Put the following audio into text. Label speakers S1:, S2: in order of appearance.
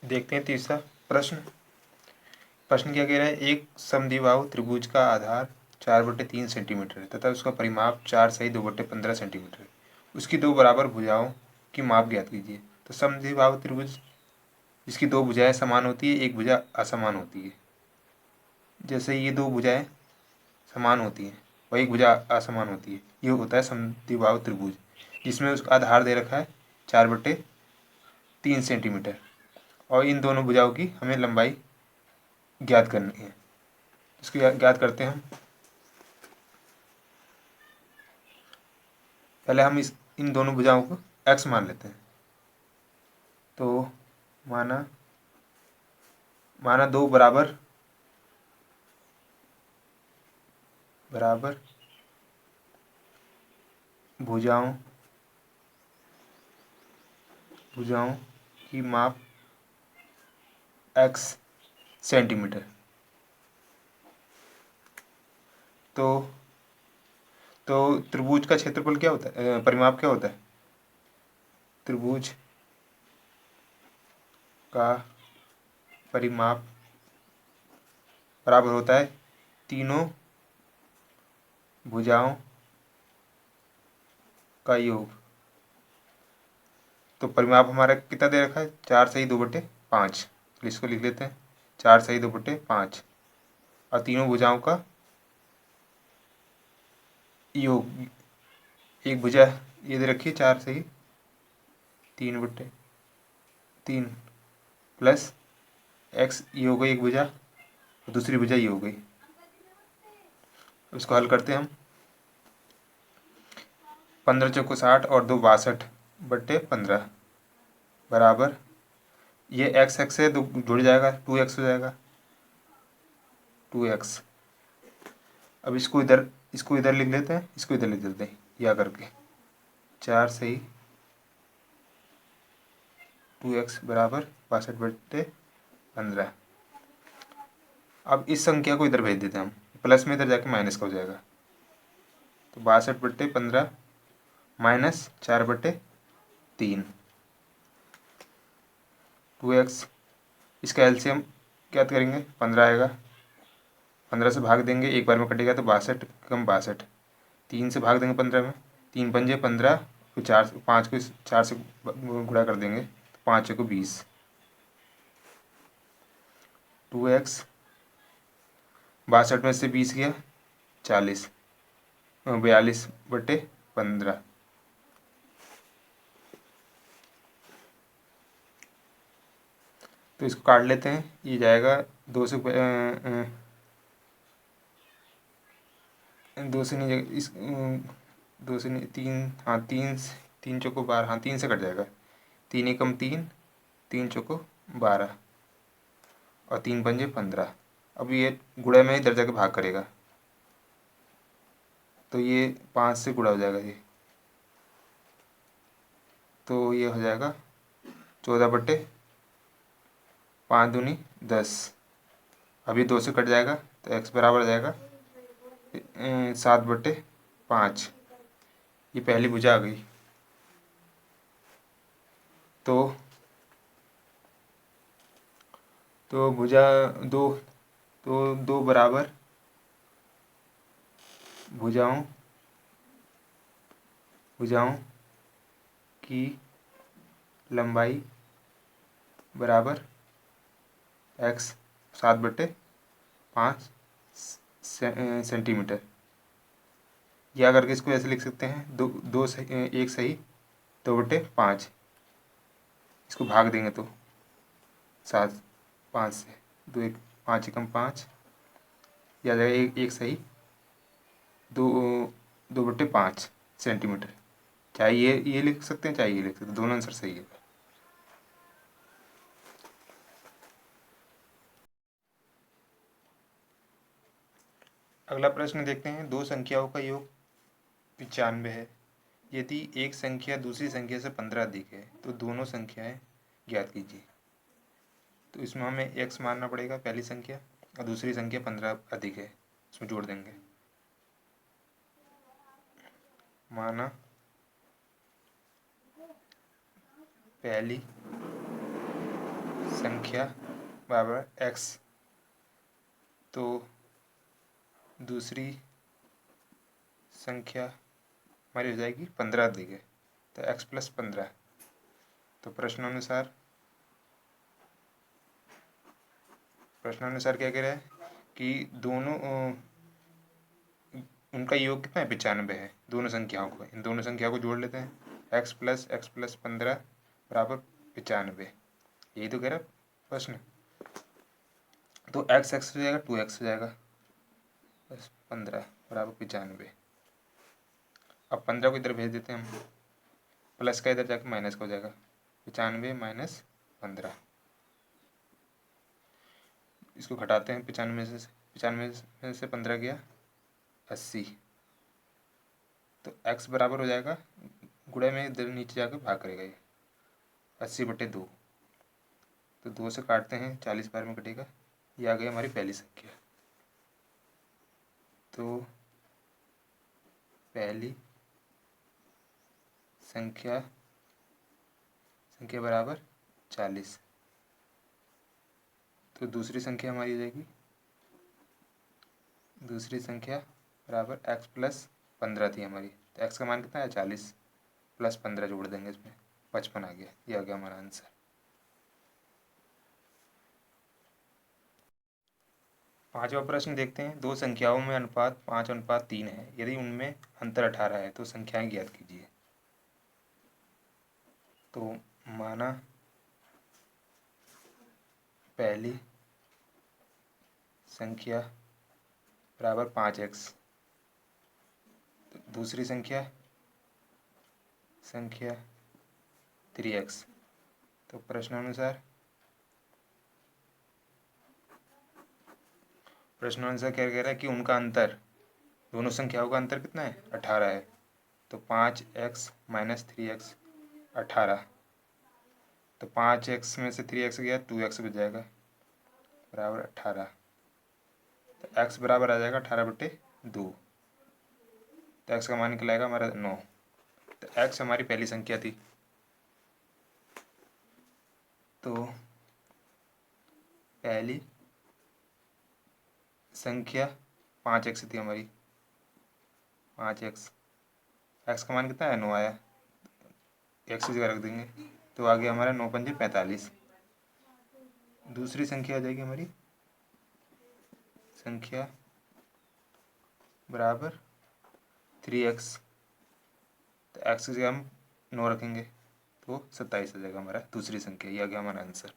S1: देखते हैं तीसरा प्रश्न। प्रश्न क्या कह रहा है, एक समद्विबाहु त्रिभुज का आधार 4/3 सेंटीमीटर है तथा उसका परिमाप 4 सही 2/15 सेंटीमीटर है। उसकी दो बराबर भुजाओं की माप ज्ञात कीजिए। तो समद्विबाहु त्रिभुज जिसकी दो भुजाएं समान होती है, एक भुजा असमान होती है। जैसे ये दो भुजाएं समान होती हैं और एक भुजा असमान होती है, ये होता है समद्विबाहु त्रिभुज, जिसमें उसका आधार दे रखा है 4/3 सेंटीमीटर और इन दोनों भुजाओं की हमें लंबाई ज्ञात करनी है। इसको ज्ञात करते हैं हम। पहले हम इन दोनों भुजाओं को x मान लेते हैं। तो माना दो बराबर भुजाओं की माप x सेंटीमीटर। तो त्रिभुज का क्षेत्रफल क्या होता है, परिमाप क्या होता है? त्रिभुज का परिमाप बराबर होता है तीनों भुजाओं का योग। तो परिमाप हमारा कितना दे रखा है, 4 सही 2/5। तो इसको लिख लेते हैं 4 सही 2/5 और तीनों भुजाओं का योग। एक भुजा ये दे रखी है 4 सही 3/3 प्लस x ये हो गई एक भुजा और दूसरी भुजा ये हो गई। इसको हल करते हैं हम। 15 चौको 60 और 2 62/15 बराबर ये x से जुड़ जाएगा, 2x हो जाएगा 2x। अब इसको इधर लिख लेते हैं, इसको इधर लिख देते हैं या करके 4 सही 2x बराबर 62/15। अब इस संख्या को इधर भेज देते हैं हम, प्लस में इधर जाके माइनस का हो जाएगा। तो 62/15 माइनस 4/3 2x। इसका एलसीएम क्या करेंगे, 15 आएगा। 15 से भाग देंगे, एक बार में कटेगा तो 62 कम 62। 3 से भाग देंगे 15 में, 3 पंजे 15, फिर 4 5 को 4 से गुणा कर देंगे तो 5 को 20। 2x 62 में से 20 गया 40 42/15। तो इसको काट लेते हैं, ये जाएगा 2 से 2 से नहीं, इस 2 से नहीं 3, हाँ 3 3 चौको 12, हाँ 3 से कट जाएगा। 3 एकम 3, 3 चौको 12 और 3 पंजे 15। अब ये गुणा में इधर जाके भाग करेगा तो ये 5 से गुणा हो जाएगा ये, तो ये हो जाएगा 14/5 दूनी 10। अभी 2 से कट जाएगा तो x बराबर आ जाएगा 7/5। ये पहली भुजा आ गई। तो भुजा दो बराबर भुजाओं की लंबाई बराबर x 7/5 सेंटीमीटर। या करके इसको ऐसे लिख सकते हैं, एक सही 2/5। इसको भाग देंगे तो 7 5 से 2 1 5 एकम 5, या जाएगा एक सही 2/5 सेंटीमीटर। चाहे ये लिख सकते हैं, चाहे ये लिख सकते हैं, दोनों आंसर सही है। अगला प्रश्न देखते हैं, दो संख्याओं का योग 95 है। यदि एक संख्या दूसरी संख्या से 15 अधिक है तो दोनों संख्याएं ज्ञात कीजिए। तो इसमें हमें x मानना पड़ेगा पहली संख्या, और दूसरी संख्या 15 अधिक है, इसमें जोड़ देंगे। माना पहली संख्या बराबर एक्स, तो दूसरी संख्या हमारी हो जाएगी 15 दी गई, तो x प्लस 15। तो प्रश्नानुसार क्या कह रहा है कि दोनों उनका योग कितना है, 95 है। दोनों संख्याओं को, इन दोनों संख्याओं को जोड़ लेते हैं, x प्लस 15 बराबर 95। यही तो कह रहा प्रश्न। तो x हो जाएगा, 2x हो जाएगा, प्लस 15 बराबर 95। अब 15 को इधर भेज देते हैं हम, प्लस का इधर जाकर माइनस का हो जाएगा, 95 माइनस 15। इसको घटाते हैं, 95 में से 15 गया 80। तो x बराबर हो जाएगा, गुणे में इधर नीचे जाकर भाग करेगा ये, 80/2। तो 2 से काटते हैं, 40 बार में कटेगा। ये आ गई हमारी पहली संख्या। तो पहली संख्या बराबर 40। तो दूसरी संख्या हमारी हो जाएगी, दूसरी संख्या बराबर x प्लस 15 थी हमारी, तो x का मान कितना है 40, प्लस 15 जोड़ देंगे इसमें, 55 आ गया। ये आ गया हमारा आंसर। पांचवा प्रश्न देखते हैं। दो संख्याओं में अनुपात 5:3 है, यदि उनमें अंतर 18 है तो संख्याएं ज्ञात कीजिए। तो माना पहली संख्या बराबर 5x, दूसरी संख्या 3x। तो प्रश्नानुसार क्या कह रहा है कि उनका अंतर, दोनों संख्याओं का अंतर कितना है, 18 है। तो 5x माइनस 3x 18। तो 5x में से 3x गया, 2x बच जाएगा, बराबर 18। तो x बराबर आ जाएगा 18/2। तो x का मान निकल आएगा हमारा 9। तो x हमारी पहली संख्या थी। तो पहली संख्या 5x थी हमारी, 5x, x का मान कितना है, 9 आया, x की जगह रख देंगे, तो आ गया हमारा 9×5 = 45। दूसरी संख्या आ जाएगी हमारी संख्या बराबर 3x। तो x की जगह हम 9 रखेंगे, तो 27 आ जाएगा हमारा दूसरी संख्या। ये आ गया हमारा आंसर।